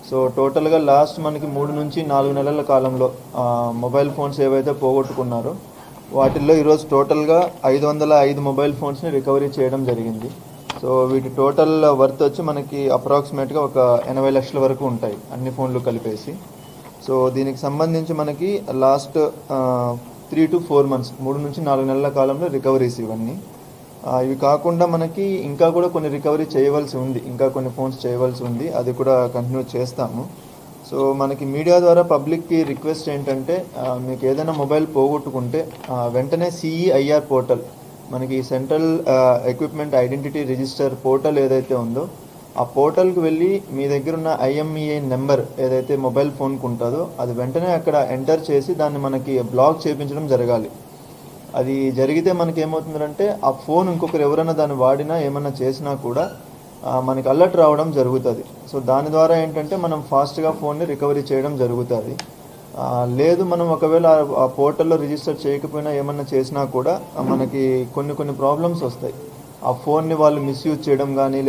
So టోటల్గా last మనకి 3 నుంచి 4 నెలల కాలంలో మొబైల్ ఫోన్స్ ఏవైతే పోగొట్టుకున్నారో వాటిల్లో ఈరోజు టోటల్గా 505 మొబైల్ ఫోన్స్ని రికవరీ చేయడం జరిగింది. సో వీటి టోటల్ వర్త్ వచ్చి మనకి అప్రాక్సిమేట్గా ఒక 80 లక్షల వరకు ఉంటాయి అన్ని ఫోన్లు కలిపేసి. సో దీనికి సంబంధించి మనకి లాస్ట్ 3 to 4 months 3 నుంచి 4 నెలల కాలంలో రికవరీస్ ఇవన్నీ. ఇవి కాకుండా మనకి ఇంకా కూడా కొన్ని రికవరీ చేయవలసి ఉంది, ఇంకా కొన్ని ఫోన్స్ చేయవలసి ఉంది, అది కూడా కంటిన్యూ చేస్తాము. సో మనకి మీడియా ద్వారా పబ్లిక్కి రిక్వెస్ట్ ఏంటంటే మీకు ఏదైనా మొబైల్ పోగొట్టుకుంటే వెంటనే CEIR పోర్టల్, మనకి central equipment identity register portal ఏదైతే ఉందో ఆ పోర్టల్కి వెళ్ళి మీ దగ్గర ఉన్న IMEI నెంబర్ ఏదైతే మొబైల్ ఫోన్కి ఉంటుందో అది వెంటనే అక్కడ ఎంటర్ చేసి దాన్ని మనకి బ్లాక్ చేయించడం జరగాలి. అది జరిగితే మనకి ఏమవుతుందంటే ఆ ఫోన్ ఇంకొకరు ఎవరైనా దాన్ని వాడినా ఏమన్నా చేసినా కూడా మనకి అలర్ట్ రావడం జరుగుతుంది. సో దాని ద్వారా ఏంటంటే మనం ఫాస్ట్గా ఫోన్ని రికవరీ చేయడం జరుగుతుంది. లేదు మనం ఒకవేళ ఆ పోర్టల్లో రిజిస్టర్ చేయకపోయినా ఏమన్నా చేసినా కూడా మనకి కొన్ని ప్రాబ్లమ్స్ వస్తాయి. ఆ ఫోన్ని వాళ్ళు మిస్యూజ్ చేయడం కానీ